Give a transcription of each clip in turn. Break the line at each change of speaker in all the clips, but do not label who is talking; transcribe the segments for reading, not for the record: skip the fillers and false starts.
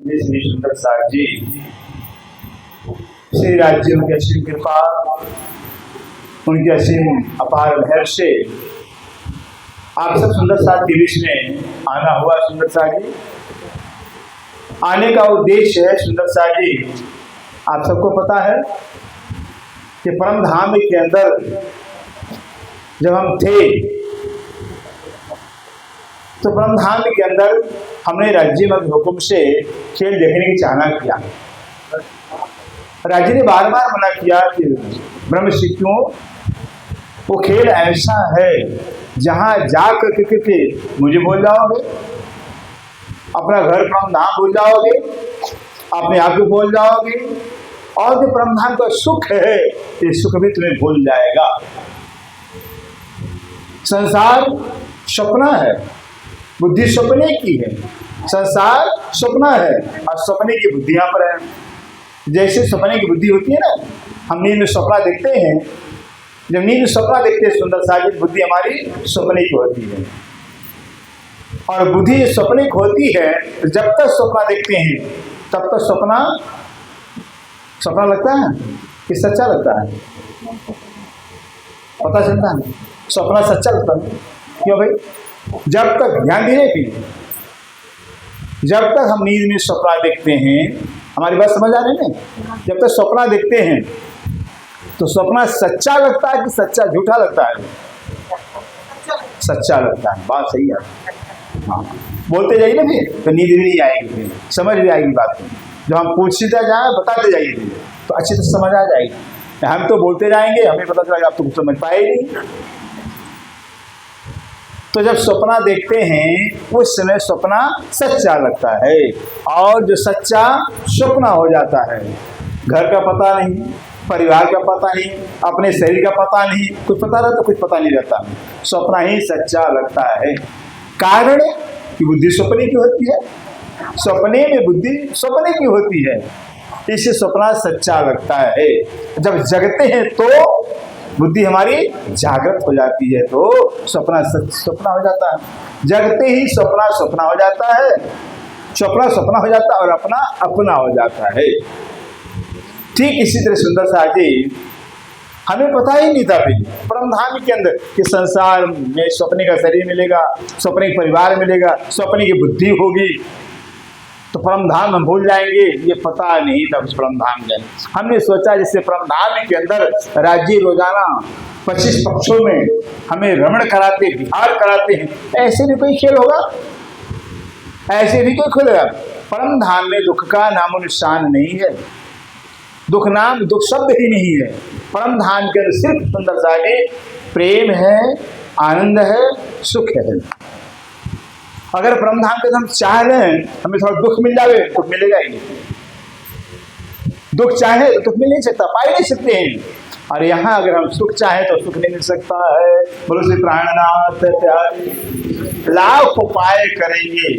श्री सुंदर साहब जी श्री राज्य उनकी असीम कृपा, उनकी असीम अपार मेहर से आप सब सुंदर साहब के बीच में आना हुआ। सुंदर साहब जी आने का उद्देश्य है, सुंदर साहब जी आप सबको पता है कि परम धाम के अंदर जब हम थे तो परम धाम के अंदर हमने राज्य में हुक्म से खेल देखने की चाहना किया। राज्य ने बार बार मना किया कि ब्रह्म शिष्यों वो खेल ऐसा है जहां जा करके मुझे भूल जाओगे, अपना घर परम धाम भूल जाओगे, अपने आप को भूल जाओगे, और जो परम धाम का सुख है ये सुख भी तुम्हें भूल जाएगा। संसार सपना है, बुद्धि सपने की है। संसार सपना है और सपने की बुद्धि यहाँ पर है। जैसे सपने की बुद्धि होती है ना, हम नींद में सपना देखते हैं, जब नींद में सपना देखते हैं सुंदर साहिब, बुद्धि हमारी सपने की होती है। और बुद्धि सपने की होती है, जब तक सपना देखते हैं तब तक सपना लगता है कि सच्चा लगता है, पता चलता है सपना सच्चा लगता है। क्यों भाई? जब तक ध्यान दीजिए कि जब तक हम नींद में सपना देखते हैं, हमारी बात समझ आ रही है ना, जब तक सपना देखते हैं तो सपना सच्चा लगता है कि सच्चा झूठा लगता है? सच्चा लगता है। बात सही है। हाँ, बोलते जाइए ना फिर तो नींद भी नहीं आएगी, फिर समझ भी आएगी बात को। जब हम पूछते जाए बताते जाइए तो अच्छी तरह समझ आ जाएगी। हम तो बोलते जाएंगे, हमें पता चलेगा, आप तो कुछ समझ पाए नहीं। तो जब सपना देखते हैं उस समय सपना सच्चा लगता है, और जो सच्चा सपना हो जाता है, घर का पता नहीं, परिवार का पता नहीं, अपने शरीर का पता नहीं, कुछ पता रहता कुछ पता नहीं रहता, सपना ही सच्चा लगता है। कारण कि बुद्धि सपने की होती है, सपने में बुद्धि सपने की होती है, इससे सपना सच्चा लगता है। जब जगते हैं तो बुद्धि हमारी जागृत हो जाती है, तो सपना सपना हो जाता है। जगते ही सपना सपना हो जाता है, सपना सपना हो जाता है और अपना अपना हो जाता है। ठीक इसी तरह सुंदर साहब जी हमें पता ही नहीं था परम धाम के अंदर कि संसार में सपने का शरीर मिलेगा, सपने का परिवार मिलेगा, सपने की बुद्धि होगी, तो परम धाम हम भूल जाएंगे, ये पता नहीं था उस परम धाम में। हमने सोचा जैसे परम धाम के अंदर राज्य रोजाना 25 पक्षों में हमें रमण कराते, विहार कराते हैं, ऐसे भी कोई खेल होगा? ऐसे भी कोई खेल होगा? परम धाम में दुख का नामो निशान नहीं है, दुख शब्द ही नहीं है। परम धाम के अंदर सिर्फ सुंदर साहिब प्रेम है, आनंद है, सुख है। अगर परम धाम के हम चाह लें हमें थोड़ा दुख मिल जाए तो मिलेगा ही नहीं, दुख चाहे तो दुख मिल नहीं सकता, पा ही नहीं सकते हैं। और यहाँ अगर हम सुख चाहे तो सुख नहीं मिल सकता है। बोलो श्री प्राणनाथ प्यारे, लाख उपाय करेंगे,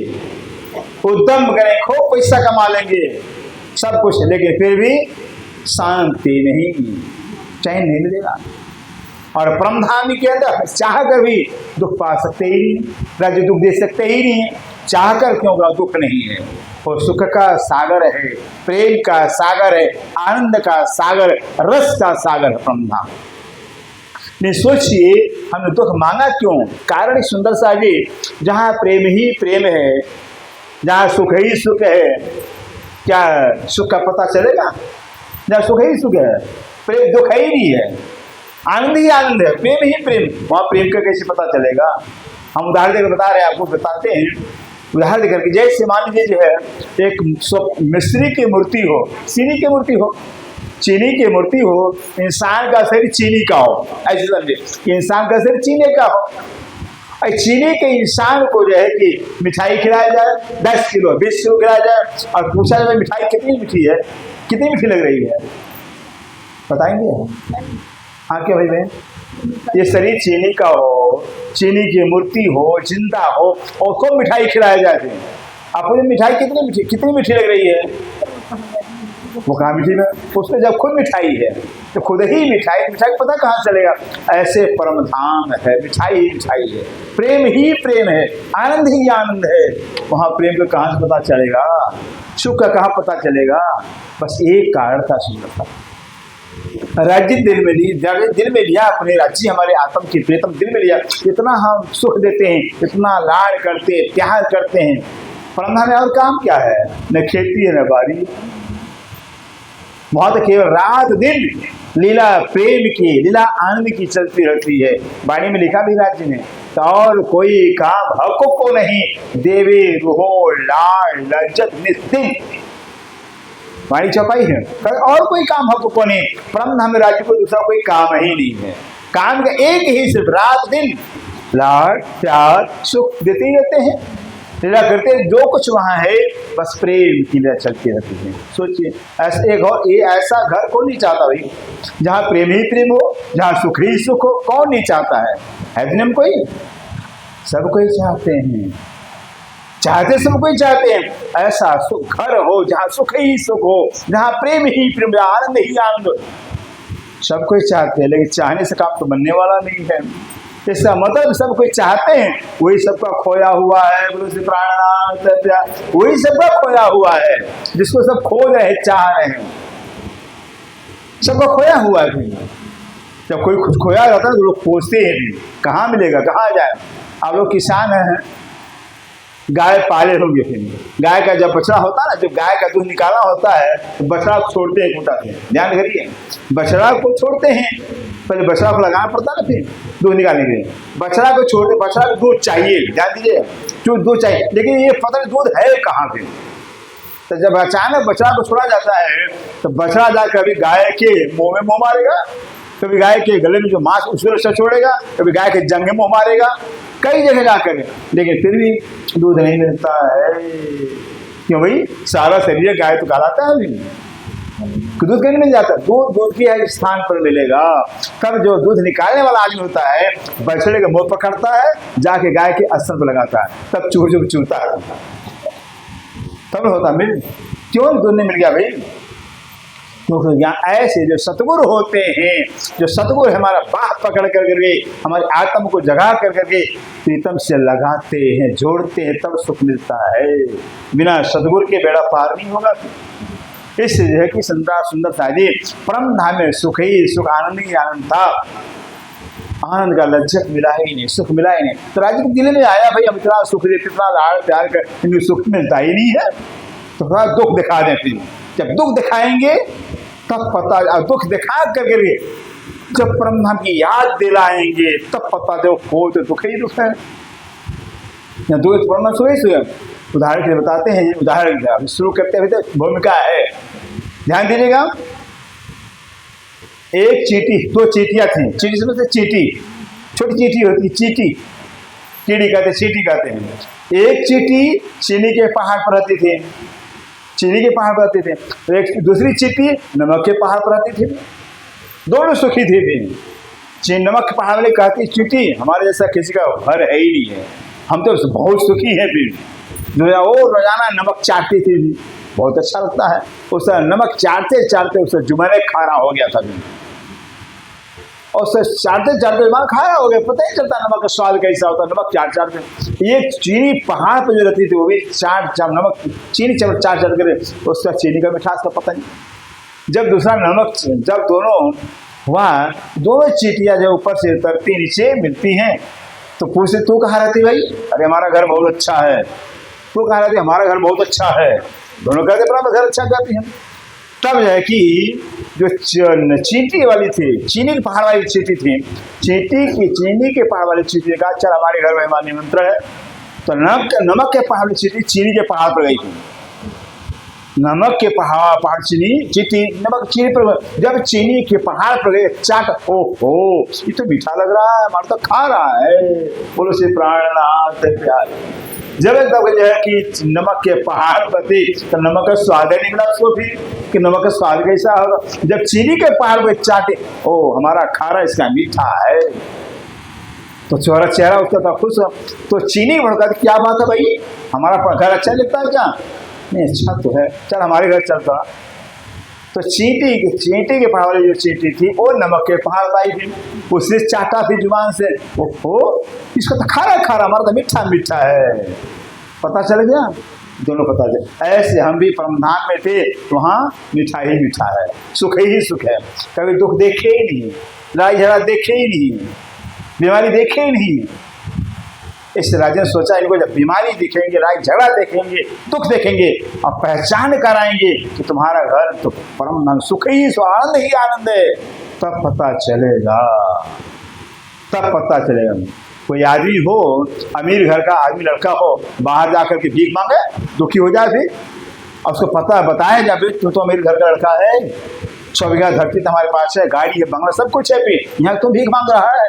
उद्यम करें, खूब पैसा कमा लेंगे, सब कुछ, लेकिन फिर भी शांति नहीं, चैन नहीं मिलेगा। और परम धाम के अंदर चाह कर भी दुख पा सकते ही नहीं, राज्य दुख दे सकते ही नहीं, चाह कर क्यों का दुख नहीं है। और सुख का सागर है, प्रेम का सागर है, आनंद का सागर, रस का सागर है परम धाम। नहीं सोचिए हमने दुख मांगा क्यों? कारण सुंदर साहब जी, जहाँ प्रेम ही प्रेम है, जहाँ सुख ही सुख है, क्या सुख का पता चलेगा? जहाँ सुख ही सुख है, प्रेम दुख ही नहीं है, आनंद ही आनंद है, प्रेम ही प्रेम, वहाँ प्रेम का कैसे पता चलेगा? हम उदाहरण देकर बता रहे हैं, आपको बताते हैं उदाहरण देकर के। जैसे मान लीजिए जो है एक मिस्त्री की मूर्ति हो, चीनी की मूर्ति हो, चीनी की मूर्ति हो, इंसान का शरीर चीनी का हो, ऐसे समझे इंसान का शरीर चीनी का हो। चीनी के इंसान को जो है कि मिठाई खिलाया जाए, 10 किलो 20 किलो खिलाया जाए, और पूछा जाए मिठाई कितनी मीठी है, कितनी मीठी लग रही है, बताएंगे? हाँ क्या भाई बहन, ये शरीर चीनी का हो, चीनी की मूर्ति हो, जिंदा हो, और खूब मिठाई खिलाया जाते हैं। आपको मिठाई कितनी मीठी लग रही है? वो कहाँ मीठी है? उसमें जब खुद मिठाई है तो खुद ही मिठाई पता कहाँ चलेगा? ऐसे परम धाम है, मिठाई ही मिठाई है, प्रेम ही प्रेम है, आनंद ही आनंद है, वहाँ प्रेम को कहाँ से पता चलेगा? सुख का कहाँ पता चलेगा? बस एक कारण था सुंदरता। राज्य दिल में लिया अपने राज्य हमारे आत्म की प्रीतम दिल में लिया। इतना हम सुख देते हैं, इतना लाड़ करते हैं, प्यार करते हैं, परंधा में और काम क्या है? न खेती है न बारी, वहां तो केवल रात दिन लीला प्रेम की, लीला आनंद की चलती रहती है। वाणी में लिखा भी राज्य ने, तो और कोई काम हकों को नहीं, देवे रुहो लाड़ लज्जत निस्तिन। वाणी चौपाई है, और कोई काम हकों को नहीं। परम धाम राज्य को दूसरा कोई काम ही नहीं है। काम का एक ही सिर्फ रात दिन लाड़ प्यार सुख देते ही रहते हैं, लीला करते हैं। जो कुछ वहां है बस प्रेम की लीला चलती रहती है। सोचिए ऐसे एक और ये ऐसा घर कौन नहीं चाहता भाई, जहाँ प्रेम ही प्रेम हो, जहाँ सुख ही सुख हो। कौन नहीं चाहता है दुनिया में कोई? सब कोई चाहते हैं, चाहते सब कोई चाहते हैं। ऐसा सुख घर हो जहाँ सुख ही सुख हो, जहाँ प्रेम ही प्रेम, आनंद ही आनंद हो। सब कोई चाहते हैं, लेकिन चाहने से काम तो बनने वाला नहीं है। इसका मतलब सब कोई चाहते हैं, वही सबका खोया हुआ है। वही सबका खोया हुआ है, जिसको सब खो रहे हैं, चाह रहे हैं, सबका खोया हुआ है। जब कोई कुछ खोया जाता है तो लोग खोजते हैं भी, कहाँ मिलेगा, कहाँ जाए। आप लोग किसान हैं, गाय पाले होंगे, फिर गाय का जब बछड़ा होता है ना, जब गाय का दूध निकालना होता है तो बछड़ा को छोड़ते हैं खूंटा से। ध्यान करिए, बछड़ा को छोड़ते हैं, पहले बछड़ा को लगाना पड़ता है ना, फिर दूध निकालने के लिए बछड़ा को छोड़ते। बछड़ा को दूध चाहिए, ध्यान दीजिए, दूध चाहिए, लेकिन ये पता नहीं दूध है कहाँ पे। तो जब अचानक बछड़ा को छोड़ा जाता है तो बछड़ा जाकर कभी गाय के मुंह में मुंह मारेगा, कभी गाय के गले में जो मांस उसको रस्सा छोड़ेगा, कभी गाय के जंग में मुंह मारेगा, कई जगह जाकर, लेकिन फिर भी दूध नहीं मिलता है। क्यों भाई? सारा शरीर गाय तो कहलाता है अभी, दूध कहीं मिल जाता है। दूध की स्थान पर मिलेगा तब जो दूध निकालने वाला आदमी होता है, बछड़े के मुंह पकड़ता है, जाके गाय के अस्तर पर लगाता है, तब चूर चूर चूरता है, तब होता मिल। क्यों दूध नहीं मिल गया भाई? क्योंकि यहाँ ऐसे जो सतगुरु होते हैं, जो सतगुरु हमारा बाह पकड़ कर करके हमारी आत्मा को जगा कर करके प्रीतम से लगाते हैं, जोड़ते हैं, तब सुख मिलता है। बिना सतगुरु के बेड़ा पार नहीं होगा। इस है कि सुंदर शादी परम धाम में सुख ही सुख, आनंद ही आनंद था। आनंद का लज्जत मिला ही नहीं, सुख मिला ही नहीं। तो राज्य के दिल में आया भाई हम इतना सुख देते, इतना लाड़ प्यार कर, इनको सुख मिलता ही नहीं है, तो थोड़ा दुख दिखा दें। फिर जब दुख दिखाएंगे तब पता, दुख दिखा करके जब परम धाम की याद दिलाएंगे तब पता दो हो तो दुख ही दुख है, या दुख परम सुख ही सुख। उदाहरण के लिए बताते हैं, उदाहरण शुरू करते हुए भूमिका है, ध्यान दीजिएगा। एक चींटी, दो चींटियां थी। चींटी समझते? चींटी, छोटी चींटी होती, चींटी, कीड़ी कहते, चींटी कहते हैं। एक चींटी चीनी के पहाड़ पर रहती थी, चीनी के पहाड़ पर रहती थी। एक दूसरी चींटी नमक के पहाड़ पर रहती थी। दोनों सुखी थी। नमक के पहाड़ वाले कहती, चींटी हमारे जैसा किसी का घर है ही नहीं है, हम तो बहुत सुखी हैं। फिर जो है वो रोजाना नमक चाटती थी, बहुत अच्छा लगता है। उसका नमक चाटते चाटते उसका जुबान खारा हो गया था, और उससे चाटते चाटते जुबान खारा हो गया, पता ही चलता नमक का स्वाद कैसा होता है। नमक चाटते ये चीनी पहाड़ पर जो रहती थी वो भी नमक चीनी चाट चाट कर उसका चीनी का मिठास का पता नहीं। जब दूसरा नमक, जब दोनों हुआ, दोनों चींटियां जब ऊपर से उतरती नीचे मिलती हैं तो पूछते तू कहाँ रहती भाई? अरे हमारा घर बहुत अच्छा है। तू कहाँ रहती? हमारा घर बहुत अच्छा है। दोनों कहते अपना घर अच्छा कहती हैं। तब है कि जो चींटी वाली थी, चीनी के पहाड़ वाली चींटी थी, चीनी के पहाड़ वाली चींटी ने कहा चल हमारे घर में हमारा निमंत्रण है। तो नमक के पहाड़ वाली चींटी चीनी के पहाड़ पर गई थी। नमक के पहाड़ चीनी नमक चीनी पर, जब चीनी के पहाड़ पर गए चाट, ओहो ये तो मीठा लग रहा है, हमारा तो खा रहा है, बोलो से प्राणनाथ प्यार। जब तक जो है कि नमक के पहाड़ पर थी तो नमक का स्वाद ही निकला उसको भी कि नमक का स्वाद कैसा होगा। जब चीनी के पहाड़ पर चाटे, ओ हमारा खारा इसका मीठा है, तो चेहरा उसका था खुश। तो चीनी भड़का क्या बात है भाई, हमारा घर अच्छा लगता है क्या? नहीं अच्छा तो है, चल हमारे घर चलता। तो चींटी के पहाड़ वाली जो चींटी थी वो नमक के पहाड़ लाई थी, उसने चाटा थी जुबान से, ओहो इसका तो खारा खारा, हमारा तो मीठा मीठा है। पता चल गया दोनों पता चले। ऐसे हम भी परमधाम में थे, तो वहाँ मीठा ही मीठा है, सुख ही सुख है, कभी दुख देखे ही नहीं, लड़ाई झगड़ा देखे ही नहीं, बीमारी देखे ही नहीं। इस राजा ने सोचा इनको जब बीमारी दिखेंगे, लड़ाई झगड़ा देखेंगे, दुख देखेंगे और पहचान कराएंगे कि तुम्हारा घर तो परम सुख ही आनंद ही आनंद है, तब पता चलेगा, तब पता चलेगा। कोई आदमी हो, अमीर घर का आदमी लड़का हो, बाहर जाकर के भीख मांगे, दुखी हो जाए फिर, और उसको पता बताया जब तू तो अमीर घर का लड़का है, 100 बीघा धरती तुम्हारे पास है, गाड़ी है, बंगला सब कुछ है, फिर यहाँ तुम भीख मांग रहा है।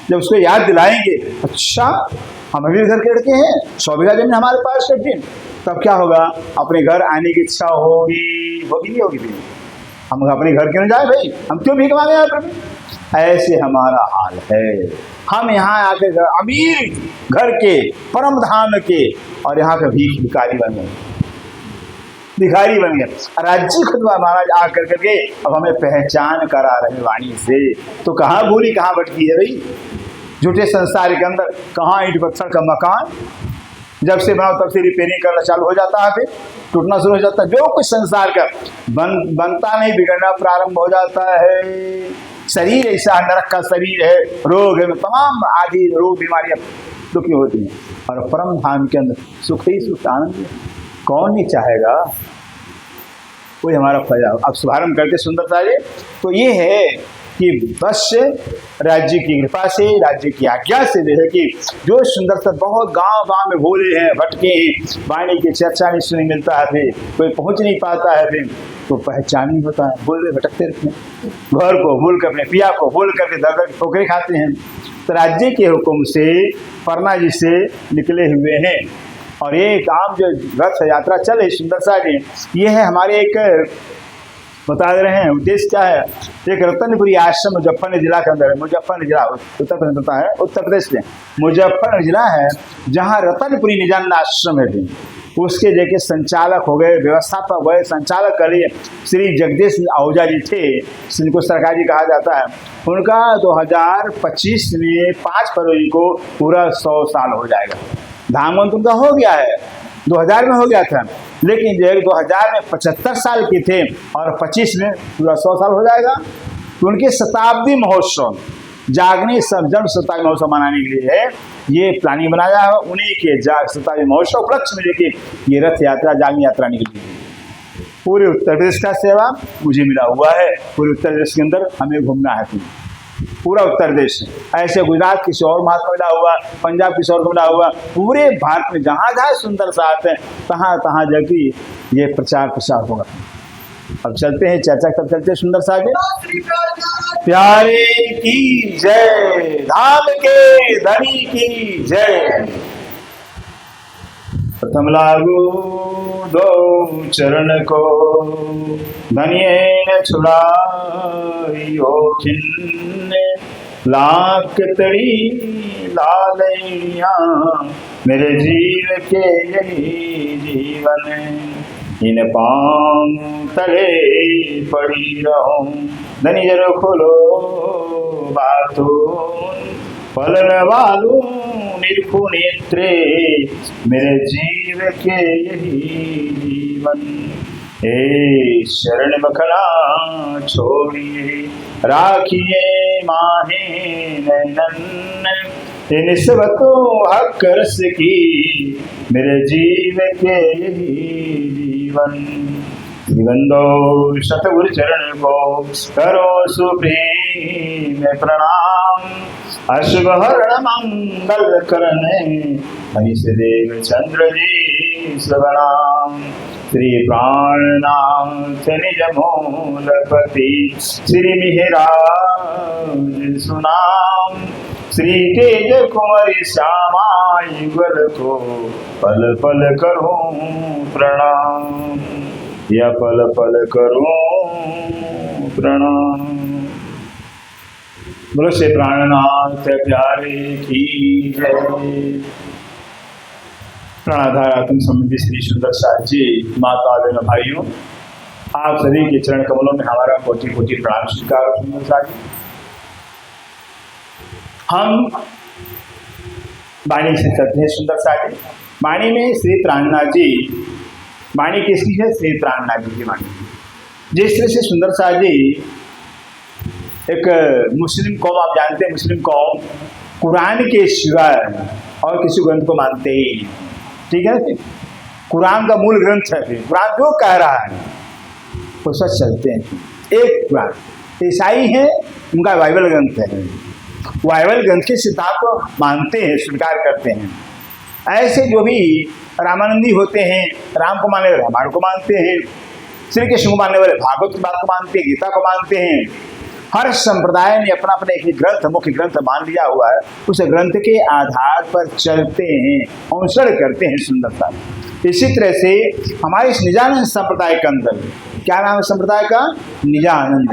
जब उसको याद दिलाएंगे, अच्छा हम अमीर घर के लड़के हैं, 100 बीघा जमीन हमारे पास है, फिर तब क्या होगा, अपने घर आने की इच्छा होगी नहीं होगी? फिर हम अपने घर क्यों जाए भाई, हम क्यों भीख मांगे यहाँ पर? ऐसे हमारा हाल है। हम यहाँ आकर अमीर घर के, परम धाम के, और यहाँ का भिखारी बन गए, भिखारी बन गए। राज्य खुद महाराज आकर करके अब हमें पहचान करा रहे वाणी से, तो कहाँ भूली कहाँ भटकी है भाई? झूठे संसार के अंदर कहाँ ईंट पत्थर का मकान, जब से बनाओ तब से रिपेयरिंग करना चालू हो जाता है, फिर टूटना शुरू हो जाता है। जो कुछ संसार का बनता नहीं, बिगड़ना प्रारंभ हो जाता है। शरीर ऐसा नरक का शरीर है, रोग है, तमाम आदि रोग बीमारियां दुखी होती हैं, और परम धाम के अंदर सुख ही सुख आनंद है। कौन नहीं चाहेगा? कोई हमारा फैजा। अब शुभारंभ करके सुंदरता जी, तो ये है कि बस राज्य की कृपा से, राज्य की आज्ञा से जो है कि जो सुंदरता बहुत गांव में भोले हैं, भटके हैं, वाणी की चर्चा नहीं सुनी मिलता है, फिर कोई पहुंच नहीं पाता है, फिर तो पहचान नहीं होता है, भूल भटकते रहते हैं, घर को भूल कर, अपने पिया को भूल करके दर दर ठोकरे खाते हैं। तो राज्य के हुक्म से परमा जी से निकले हुए हैं, और ये काम जो रथ यात्रा चले सुंदरता जी, ये है हमारे एक बता दे रहे हैं उद्देश्य क्या है। एक रतनपुरी आश्रम मुजफ्फरनगर जिला के अंदर है, मुजफ्फरनगर जिला उत्तर प्रदेश होता है, उत्तर प्रदेश में मुजफ्फरनगर जिला है, जहाँ रतनपुरी निजानंद आश्रम है। भी उसके जगह संचालक हो गए, व्यवस्थापक हुए, संचालक कर लिए श्री जगदीश आहूजा जी थे, जिनको सरकार जी कहा जाता है। उनका 2025 में 5 फरवरी को पूरा 100 साल हो जाएगा। धामवंत उनका हो गया है, 2000 में हो गया था, लेकिन जो 2000 में 75 साल के थे और 25 में पूरा 100 साल हो जाएगा। तो उनके शताब्दी महोत्सव, जागने सब जन्म शताब्दी महोत्सव मनाने के लिए है ये प्लानिंग बनाया है। उन्हीं के शताब्दी महोत्सव उपलक्ष्य में लेके ये रथ यात्रा, जागनी यात्रा निकली। पूरे उत्तर प्रदेश का सेवा मुझे मिला हुआ है, पूरे उत्तर प्रदेश के अंदर हमें घूमना है, पूरा उत्तर प्रदेश। ऐसे गुजरात किसी और महात्मा मिला हुआ, पंजाब किसी और को मिला हुआ, पूरे भारत में जहाँ जहाँ सुंदर साथ है, तहाँ तहाँ जाके ये प्रचार प्रसार होगा। अब चलते हैं चर्चा, तब चलते हैं सुंदर साथ में। प्यारे की जय, धाम के धनी की जय। प्रथम लागू दो चरण को, धनिये न छुड़ाइयो खिन्ने, लाख तड़ी लालैया मेरे जीव के यही जीवन, इन पांव तले पड़ी रहूं, धनी जरो खोलो बातून, फलन वालू निरखु नेत्रे मेरे जीव के यही जीवन, हे शरण बखला छोड़िए राखिए माहे नैनन, निस्बतो हक रस की मेरे जीव के यही जीवन, जीवन दो सतगुरु चरण को करो सुप्रीम प्रणाम, अशुभहरण मंगल करने हरिष देव चंद्र जी सबनाम, श्री प्राणनाथ निज मूलपति श्री मिहिराज सुनाम, श्री तेज कुंवरी श्यामा युगल को पल पल करूं प्रणाम, या पल पल करूं प्रणाम। बोलो से प्राणनाथ प्यारे की जय। प्राणाधारात्म संबंधी श्री सुंदर साथ जी, माता बहनों भाइयों, आप सभी के चरण कमलों में हमारा कोटि कोटि प्रणाम स्वीकार। सुंदर साथ जी, हम वाणी से चलते हैं। सुंदर साथ जी, वाणी में श्री प्राणनाथ जी वाणी किसकी है? श्री प्राणनाथ जी की वाणी। जिस तरह से सुंदर शाह जी एक मुस्लिम कौम, आप जानते हैं मुस्लिम कौम कुरान के सिवाय और किसी ग्रंथ को मानते ही नहीं, ठीक है। कुरान का मूल ग्रंथ है, फिर कुरान जो कह रहा है वो सच चलते हैं। एक कुरान ईसाई है, उनका बाइबल ग्रंथ है, बाइबल ग्रंथ के सिद्धांत को मानते हैं, स्वीकार करते हैं। ऐसे जो भी रामानंदी होते हैं, राम को मानने वाले रामायण को मानते हैं, श्री कृष्ण को मानने वाले भागवत की बात को मानते हैं, गीता को मानते हैं। हर संप्रदाय ने अपना अपना एक ग्रंथ, मुख्य ग्रंथ मान लिया हुआ है, उस ग्रंथ के आधार पर चलते हैं, अनुसरण करते हैं सुंदरता। इसी तरह से हमारे इस निजानंद संप्रदाय के अंदर, क्या नाम है संप्रदाय का? निजानंद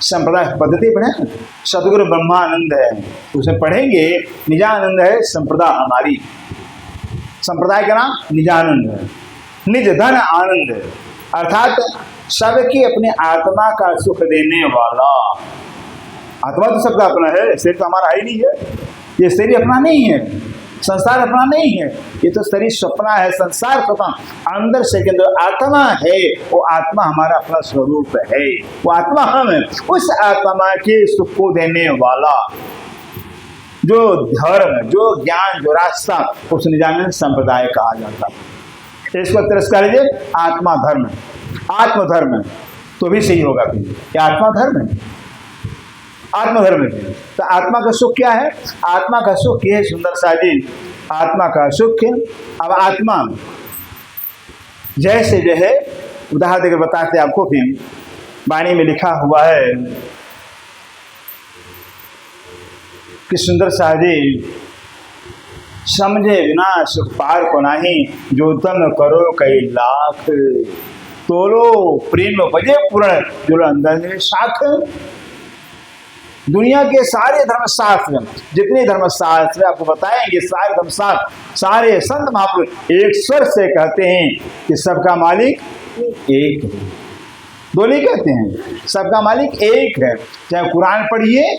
संप्रदाय पद्धति पढ़े, सदगुरु ब्रह्मानंद है, उसे पढ़ेंगे। निजानंद है संप्रदाय, हमारी संप्रदाय का नाम निजानंद है। निज धन आनंद है, अर्थात सबकी अपने आत्मा का सुख देने वाला। आत्मा तो सबका अपना है, शरीर तो हमारा ही नहीं है, ये शरीर अपना नहीं है, संसार अपना नहीं है, ये तो शरीर सपना है, संसार सपना। अंदर से के अंदर आत्मा है, वो आत्मा हमारा अपना स्वरूप है, वो आत्मा हम है। उस आत्मा के सुख को देने वाला जो धर्म, जो ज्ञान, जो रास्ता, उस निजानंद संप्रदाय कहा जाता है। इसको तिरस्कार लीजिए, आत्मा धर्म, आत्मधर्म तो भी सही होगा। क्या आत्मा धर्म है? आत्मधर्म है। तो आत्मा का सुख क्या है? आत्मा का सुख ये है सुंदर शाह जी, आत्मा का सुख। अब आत्मा जैसे जो है उदाहरण देकर बताते आपको, फिर वाणी में लिखा हुआ है कि सुंदर शाह जी समझे बिना सुख पार को नाही, जो तन करो कई लाख, तोलो प्रेम बजे पूर्ण जो अंदर साख। दुनिया के सारे धर्मशास्त्र, जितने धर्मशास्त्र आपको बताएंगे, सारे धर्मशास्त्र, सारे संत महापुरुष एक स्वर से कहते हैं कि सबका मालिक एक है। दो नहीं कहते हैं, सबका मालिक एक है। चाहे कुरान पढ़िए,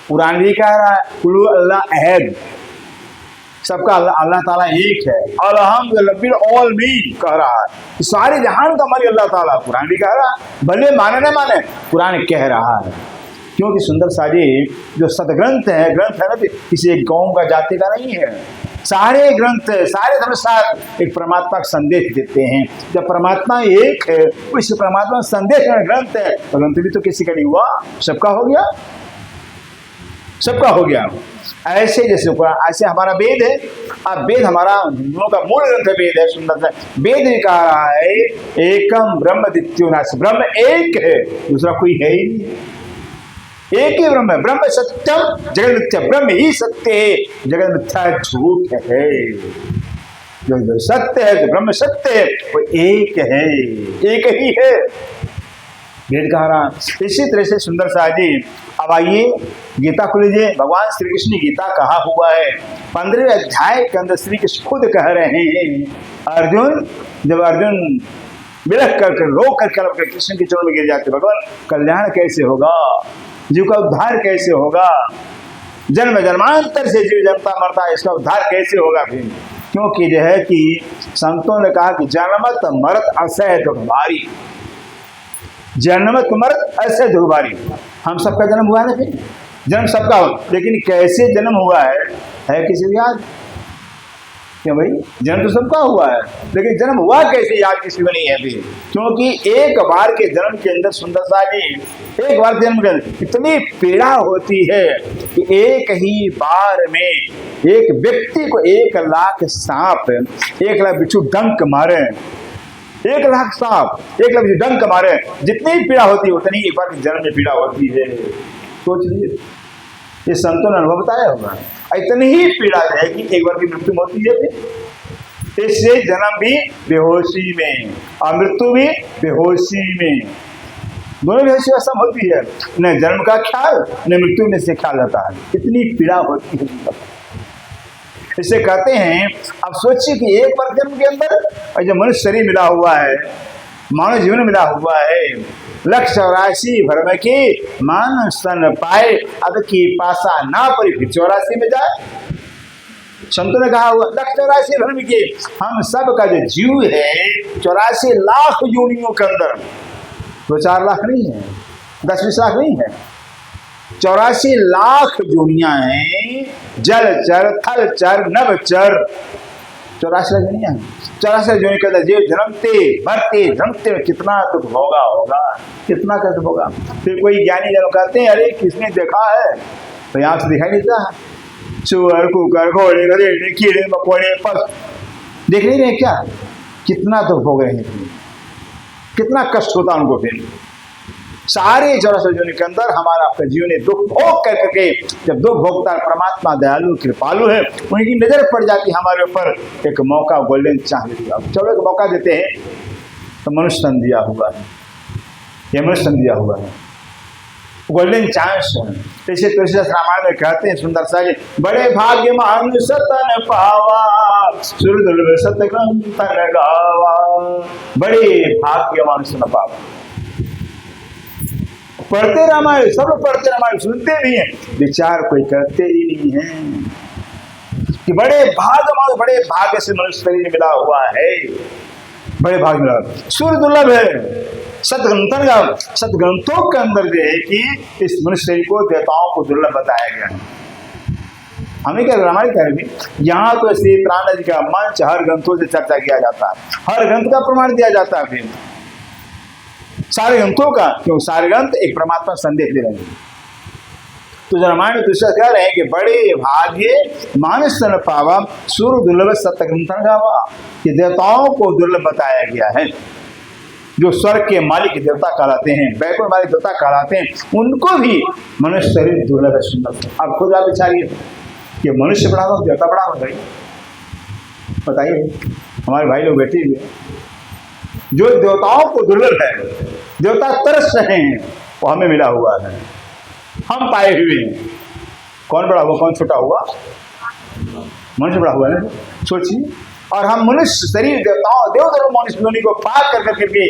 कुरान भी कह रहा है कुल अल्लाह अहद, सबका अल्लाह ताला एक है। अल्हम्दुलिल्लाह आलमीन कह रहा है, सारे जहान का मालिक अल्लाह ताला, कुरान भी कह रहा है। भले माने न माने, कुरान कह रहा है। क्योंकि सुंदर शाह जी जो सदग्रंथ है, ग्रंथ है ना, किसी एक कौम का, जाति का नहीं है। सारे ग्रंथ, सारे धर्मशास्त्र एक परमात्मा का संदेश देते हैं। जब परमात्मा एक है, उस परमात्मा संदेश ग्रंथ है, तो ग्रंथ भी तो किसी का नहीं हुआ, सबका हो गया, सबका हो गया। ऐसे जैसे ऐसे हमारा वेद है। अब वेद हमारा हिंदुओं का मूल ग्रंथ वेद है। सुंदर सा वेद भी कह रहा है एकम ब्रह्म द्वितीयो नास्ति, ब्रह्म एक है, दूसरा कोई है ही नहीं, एक ही ब्रह्म है। ब्रह्म सत्यम जगत मिथ्या, ब्रह्म ही सत्य है, जगत मिथ्या झूठ है। जो सत्य है, जो ब्रह्म सत्य है, वो एक है, एक ही है, वेद कह रहा। इसी तरह से सुंदर शाह जी अब आइए गीता को लीजिए। भगवान श्री कृष्ण ने गीता कहा हुआ है 15वें अध्याय के अंदर, श्री कृष्ण खुद कह रहे हैं, अर्जुन, जब अर्जुन विलख कर रो कर कृष्ण के चरणों में गिर जाते, भगवान कल्याण कैसे होगा, जीव का उद्धार कैसे होगा, जन्म जन्मांतर से जीव जन्मता मरता है, इसका उद्धार कैसे होगा फिर? क्योंकि जो है कि संतों ने कहा कि जन्मत मरत असह दुर्भारी, जन्मत मरत असह दुर्भारी। हम सबका जन्म हुआ है ना, फिर जन्म सबका हो, लेकिन कैसे जन्म हुआ है किसी को याद? क्या भाई, जन्म तो सबका हुआ है, लेकिन जन्म हुआ कैसे याद किसी को नहीं है फिर। क्योंकि एक बार के जन्म के अंदर सुंदर शाह जी, एक बार जन्म के अंदर इतनी पीड़ा होती है कि एक ही बार में एक व्यक्ति को 1 लाख सांप, 1 लाख बिच्छू डंक मारे, 1 लाख सांप, 1 लाख बिच्छू डंक मारे, जितनी पीड़ा होती है उतनी एक बार के जन्म में पीड़ा होती है। सोच लीजिए, ये संतों ने अनुभव बताया होगा। इतनी ही पीड़ा है कि एक बार की मृत्यु होती है, इससे जन्म भी बेहोशी में और मृत्यु भी बेहोशी में, दोनों बेहोशी असम होती है। न जन्म का ख्याल न मृत्यु में से ख्याल आता है, इतनी पीड़ा होती है। इसे कहते हैं, अब सोचिए कि एक बार जन्म के अंदर जो मनुष्य शरीर मिला हुआ है, मानव जीवन मिला हुआ है, 184 भरम की मान सन पाए, अब की पासा ना परी 84 में जाए। संतों ने कहा हुआ 84 धर्म के हम सब का जो जीव है 84 लाख योनियों के अंदर, 2-4 लाख नहीं है, 10-20 लाख नहीं है, 84 लाख योनियां हैं, जल चर, थल चर, नभ चर, 84 लाख योनियां हैं। 84 योनि के अंदर जीव जन्मते मरते जन्मते में कितना दुख भोगा होगा, कितना कष्ट होगा। फिर कोई ज्ञानी जन कहते हैं अरे किसने देखा है, तो आंख से दिखाई नहीं देता, चूहर कुकर घोड़े गधेड़े कीड़े मकोड़े पर देख नहीं रहे क्या, कितना दुख भोग रहे हैं, कितना कष्ट होता उनको। फिर सारे 84 योनि के अंदर हमारा आपका जीवन ने दुख भोग कर करके, जब दुख भोगता परमात्मा दयालु कृपालु है, उनकी नजर पड़ जाती हमारे ऊपर, एक मौका गोल्डन चांस दिया, चलो एक मौका देते हैं, तो मनुष्य तन दिया हुआ है, ये मनुष्य तन दिया हुआ है, गोल्डन चांस है। जैसे तुलसीदास रामायण में कहते हैं सुंदर सा, बड़े भाग्य मनुष्य तन पावा, सुरदुर्लभ सतग्रंथ तन गावा, बड़े भाग्य मनुष्य न पावा। पढ़ते रामायण, सब लोग पढ़ते रामायण, सुनते भी हैं, विचार कोई करते ही नहीं है कि बड़े भाग्य से मनुष्य शरीर मिला हुआ है, बड़े भाग्य मिला, सूर्य दुर्लभ है, सदग्रंथों के अंदर जो है कि इस मनुष्य शरीर को देवताओं को दुर्लभ बताया गया है। हमें क्या रामायण कह रहे हैं, यहाँ तो श्री प्राण जी का मंच हर ग्रंथों से चर्चा किया जाता है, हर ग्रंथ का प्रमाण दिया जाता है, फिर सारे ग्रंथों का, क्यों सारे ग्रंथ एक परमात्मा संदेश दे रहे हैं। तो रामायण में दूसरा कह रहे हैं कि बड़े भाग्य मानस तन पावा, सूर्य दुर्लभ सत्यग्रंथन गावा, कि देवताओं को दुर्लभ बताया गया है, जो स्वर्ग के मालिक देवता कहलाते हैं, वैकुंठ मालिक देवता कहलाते हैं, उनको भी मनुष्य शरीर दुर्लभ है, सुंदर। अब खुद आप विचारिए कि मनुष्य बड़ा हो देवता बड़ा हो गई, बताइए। हमारे भाई लोग बैठे हुए जो देवताओं को दुर्लभ है, देवता तरस रहे हैं, वो हमें मिला हुआ है, हम पाए हुए हैं। कौन बड़ा हुआ, कौन छोटा हुआ, मनुष्य बड़ा हुआ है, सोचिए। और हम मनुष्य शरीर देवताओं देवधर्म मनुष्य योनि को पार कर करके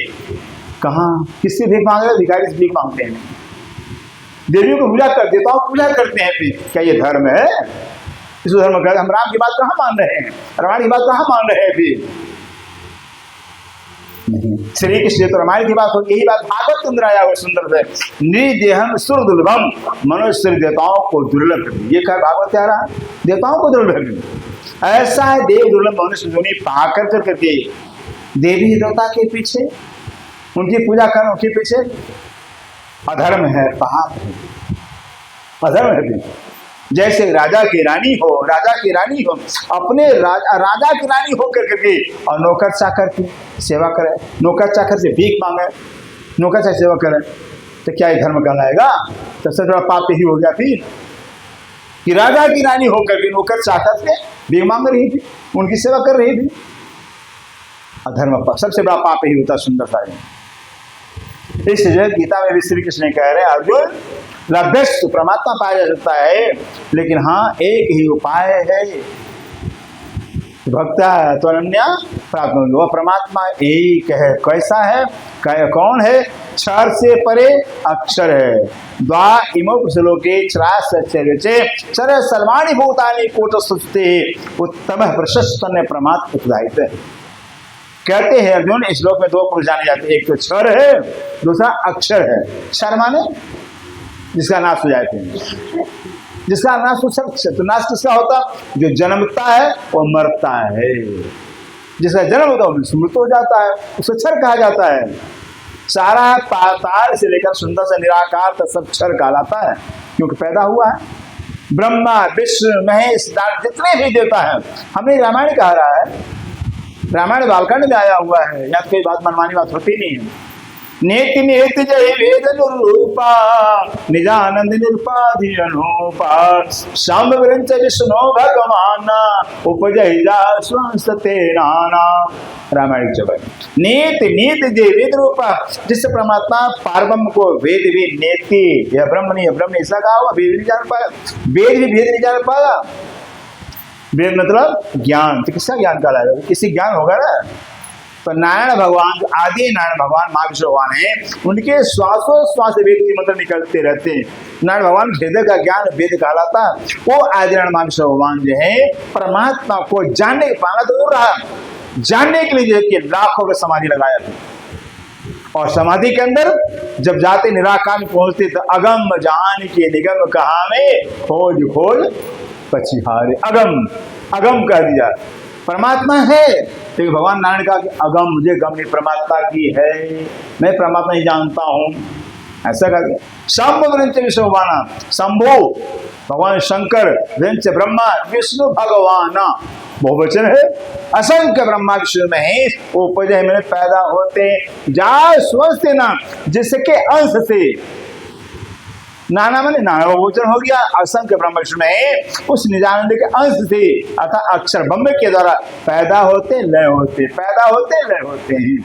कहाँ किससे भीख मांग रहे, भिखारी से भीख मांगते हैं, देवियों को पूजा कर, देवताओं को पूजा करते हैं। फिर क्या ये धर्म है? इस धर्म का हम राम की बात कहाँ मान रहे हैं, रामायण की बात कहाँ मान रहे हैं? फिर नहीं, श्री कृष्ण तो रामायण की बात हो, यही बात भागवत के अंदर आया हुआ सुंदर से, निर्देहम सुर दुर्लभम, मनुष्य देवताओं को दुर्लभ, ये क्या भागवत कह रहा है, देवताओं को दुर्लभ। ऐसा है देव दुर्लभ मनुष्य योनि पा कर करके देवी देवता के पीछे उनकी पूजा कर, उनके पीछे अधर्म है, पाप है, अधर्म है। जैसे राजा की रानी हो, अपने राजा की रानी हो कर करके और नौकर चाकर की सेवा करे, नौकर चाकर से भीख मांगे, नौकर चाकर सेवा करे, तो क्या ये धर्म कहलाएगा? तो सबसे बड़ा पाप ही हो गया फिर कि राजा की रानी होकर के नौकर चाकर से भीख मांग रही थी, उनकी सेवा कर रही थी। अधर्म सबसे बड़ा पाप ही होता, सुंदर सा। इसलिए गीता में भी श्री कृष्ण कह रहे हैं, अर्जुन लभ्यस्तु परमात्मा पाया जा सकता है, लेकिन हाँ एक ही उपाय है, भक्ता तो अनन्या प्राप्त, वह परमात्मा एक है। कैसा है, कौन है? क्षर से परे अक्षर है, द्वा इमो श्लोके क्षराश्चर्यचे क्षर सर्वाणि भूतानि कूटस्थुते उत्तम प्रशस्त प्रमाद उपदायित। कहते हैं अर्जुन इस श्लोक में दो पुरुष जाने जाते हैं, एक तो क्षर है, दूसरा अक्षर है। क्षर माने जिसका नाश हो जाए, जिसका नाश हो सकता, तो नाश किसका होता? जो जन्मता है वो मरता है, जिसका जन्म होता है वो मृत हो जाता है, उसे क्षर कहा जाता है। सारा पाताल से लेकर सुंदर से निराकार तक सब क्षर कहलाता है, क्योंकि पैदा हुआ है। ब्रह्मा विष्णु महेश जितने भी देवता हैं, हमने रामायण कहा रहा है, रामायण बालकांड में आया हुआ है, या कोई बात मनमानी बात होती नहीं है। नेति नेति जय वेद रूपा निजानंद निरुपाधि अनूपा शाम्भविरंच विष्णु भगवान उपजहिजा स्वंसते नाना। रामायण जब नेति नेति जय वेद रूपा, जिससे परमात्मा पारब्रह्म को वेद भी नेति, यह ब्रह्म नहीं है, ब्रह्म ऐसा कहा हुआ, वेद नहीं जान पाया, वेद भी भेद नहीं जान पाया। वेद मतलब ज्ञान, तो किसका ज्ञान कहलाएगा? किसी ज्ञान होगा ना, तो नारायण भगवान, आदि नारायण भगवान महाविष्णु भगवान है, उनके श्वासोश्वास वेद के मंत्र निकलते रहते हैं। नारायण भगवान वेद का ज्ञान वेद कहलाता। वो आदि नारायण महाविष्णु भगवान जो है परमात्मा को जानने, पाना तो दूर रहा, जानने के लिए जो है कि लाखों का समाधि लगाया था। और समाधि के अंदर जब जाते निराकार में पहुंचते तो अगम जान के निगम कहा में खोज खोज पछिहारे। अगम अगम कह दिया, परमात्मा है तो भगवान नारायण कहा कि अगम, मुझे गम नहीं, परमात्मा की है, मैं परमात्मा ही जानता हूं, ऐसा कह दिया। शंभु विश्ववाना, शंभु भगवान शंकर, विंच ब्रह्मा विष्णु भगवान, बहुवचन है। असंख्य ब्रह्मा विष्णु महेश उपजय में पैदा होते जा स्वस्थ ना, जिसके अंश से, नाना मैंने नाना बहुवचन हो गया, असंख्य ब्रह्मा विष्णु में उस निजानंद के अंश से अर्थात अक्षर ब्रह्म के द्वारा पैदा होते लय होते, पैदा होते लय होते हैं।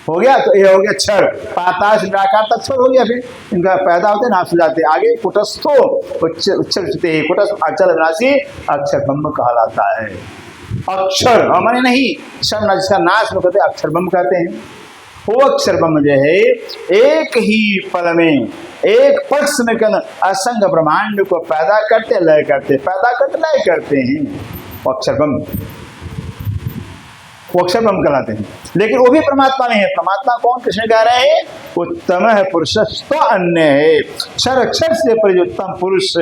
हो गया, तो ये हो गया क्षर, पाताश निराकार तक क्षर हो गया। फिर इनका पैदा होते नाश हो जाते, आगे कुटस्थो उच्चते, कुटस्थ अचल विनाशी अक्षर ब्रह्म कहलाता है। अक्षर हमारे नहीं, क्षर जिसका नाश में कहते अक्षर ब्रह्म कहते हैं। वो अक्षर ब्रह्म जो है एक ही पल में, एक पक्ष में असंख्य ब्रह्मांड को पैदा करते लय करते, पैदा करते लय करते हैं। वो अक्षर ब्रह्म, वो अक्षर ब्रह्म कहलाते हैं। लेकिन वो भी परमात्मा में है। परमात्मा कौन? कृष्ण कह रहे हैं उत्तम है पुरुष तो अन्य है, क्षर अक्षर से परियोत्तम पुरुष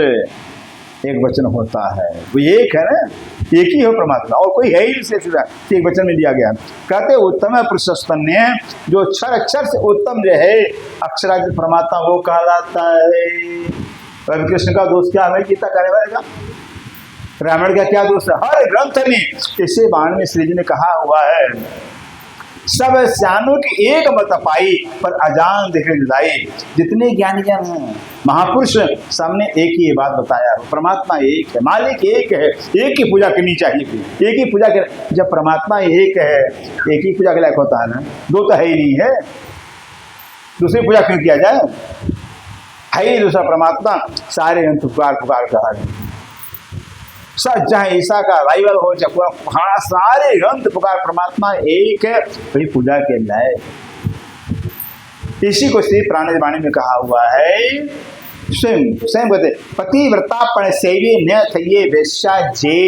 एक वचन होता है, वो एक है ना, एक ही हो परमात्मा, और कोई है ही एक वचन में दिया गया। कहते उत्तम है पुरुषस्तन्य, जो क्षर अक्षर से उत्तम जो है अक्षरादि परमात्मा वो कहलाता है। रवि कृष्ण का दोष क्या है? गीता कहने वाले का, रामायण का क्या दोष है? हर ग्रंथ में इसे बाण में श्री जी ने कहा हुआ है, सब स्यानों की एक मत पाई पर अजान दिख जुदाई। जितने ज्ञानी जन हैं महापुरुष सबने एक ही बात बताया, परमात्मा एक है, मालिक एक है, एक ही पूजा करनी चाहिए, एक ही पूजा कर। जब परमात्मा एक है, एक ही पूजा के लायक होता है ना, दो तो है ही नहीं है, दूसरी पूजा क्यों किया जाए? है ही दूसरा परमात्मा, सारे पुकार पुकार कहा सब, चाहे ईसा का राइवल हो चाहे पूरा, हाँ सारे ग्रंथ पुकार परमात्मा एक है, वही पूजा के लायक। इसी को श्री प्राण वाणी में कहा हुआ है, स्वयं स्वयं कहते पतिव्रता पण सेवी न थये वेश्या जे।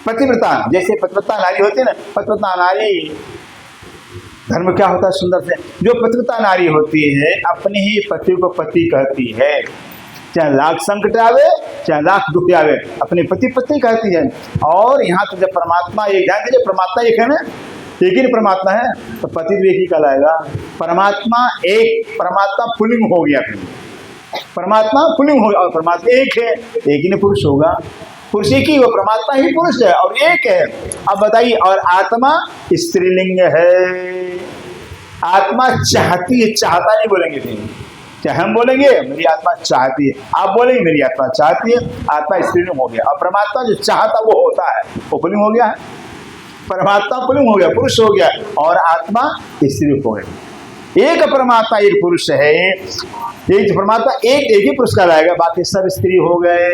पतिव्रता जैसे पतिव्रता नारी होती है ना, पतिव्रता नारी धर्म क्या होता है सुंदर से, जो पतिव्रता नारी होती है अपने ही पति को पति कहती है, चाहे लाख संकट आवे चाहे लाख दुख आवे, अपने पति पत्नी कहती है। और यहाँ तो जब परमात्मा एक, ध्यान दीजिए परमात्मा एक है ना, एक ही परमात्मा है, तो पति भी एक ही कहलाएगा। परमात्मा एक, परमात्मा पुल्लिंग हो गया, फिर परमात्मा पुल्लिंग हो गया, और परमात्मा एक है, एक ही ने पुरुष होगा, पुरुष एक ही हो, परमात्मा ही पुरुष है और एक है। अब बताइए, और आत्मा स्त्रीलिंग है, आत्मा चाहती है, चाहता नहीं बोलेंगे थे, चाहे हम बोलेंगे मेरी आत्मा चाहती है, आप बोलेंगे मेरी आत्मा चाहती है, आत्मा स्त्रीलिंग हो गया। और परमात्मा जो चाहता वो होता है, वो पुल्लिंग हो गया है, परमात्मा पुल्लिंग हो गया, पुरुष हो गया, और आत्मा स्त्री हो गई। एक परमात्मा एक पुरुष है, एक परमात्मा एक ही पुरुष कहलाएगा, बाकी सब स्त्री हो गए।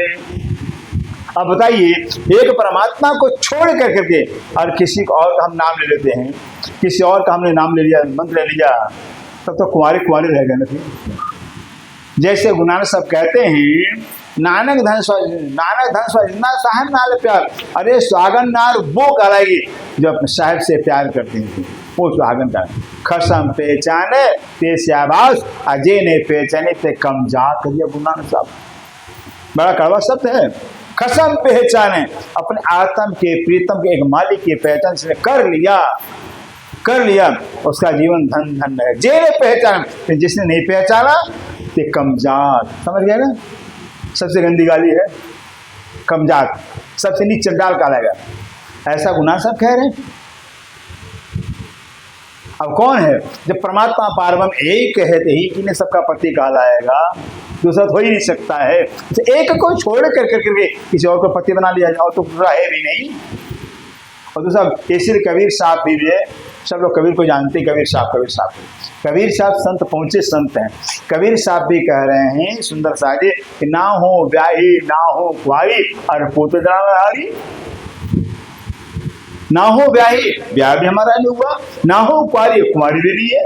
अब बताइए, एक परमात्मा को छोड़ कर करके और किसी और का हम नाम ले लेते हैं, किसी और का हमने नाम ले लिया, मंत्र ले लिया, तब तो कुंवारे कुंवारे रह गए ना। जैसे गुरु नानक साहब कहते हैं, नानक धन इतना साहब नाल प्यार, अरे सुहागन नार वो कहलाएगी जो अपने साहब से प्यार करते हैं, वो सुहागन का। खसम पहचाने ते श्याबास, अजय ने पहचाने ते कम जात, गुरु नानक साहब बड़ा कड़वा शब्द है। खसम पहचाने, अपने आत्म के प्रीतम के एक मालिक की पहचान से कर लिया उसका जीवन धन धन है। जे ने पहचान, जिसने नहीं पहचाना ते कमजात, समझ गए ना, सबसे गंदी गाली है कमजात, सबसे नीचे डाल कहलाएगा, ऐसा गुनाह सब कह रहे हैं। अब कौन है? जब परमात्मा पारब्रह्म एक है तो ही ने सबका पति कहलाएगा, दूसरा हो ही नहीं सकता है। एक को छोड़ कर करके किसी और को पति बना लिया जाए, और तो दूसरा है भी नहीं। और दूसरा केसरी कबीर साहब भी है, सब लोग कबीर को जानते हैं, कबीर साहब संत पहुंचे संत हैं। कबीर साहब भी कह रहे हैं सुंदर साजे कि ना हो ब्याही ना हो कुआरी और पुत्र हारी। ना हो ब्याही, ब्याह भी हमारा नहीं हुआ, ना हो कुंवारी, कुंवारी भी नहीं है।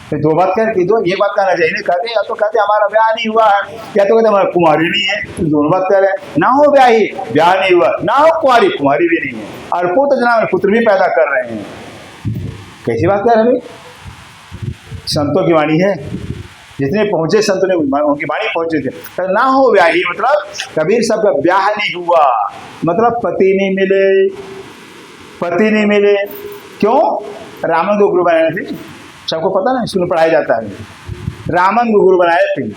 तो दो बात कह दो, ये बात कहना चाहिए, कहते या तो कहते हमारा ब्याह नहीं हुआ है, या तो कहते हमारा कुंवारी नहीं है। तो दोनों बात कह रहे हैं, ना हो ब्याही, ब्याह नहीं हुआ, ना हो कुंवारी, कुंवारी भी नहीं है, और पुत्र जना में पुत्र भी पैदा कर रहे हैं। कैसी बात कह रहे हैं? संतों की वाणी है, जितने पहुंचे संतों ने उनकी वाणी पहुंचे थे। तो ना हो ब्याही मतलब कबीर साहब का ब्याह नहीं हुआ, मतलब पति नहीं मिले, पति नहीं मिले। क्यों? रामन को गुरु बनाए थे, सबको पता ना, स्कूल में पढ़ाया जाता है। रामन को गुरु बनाए थे,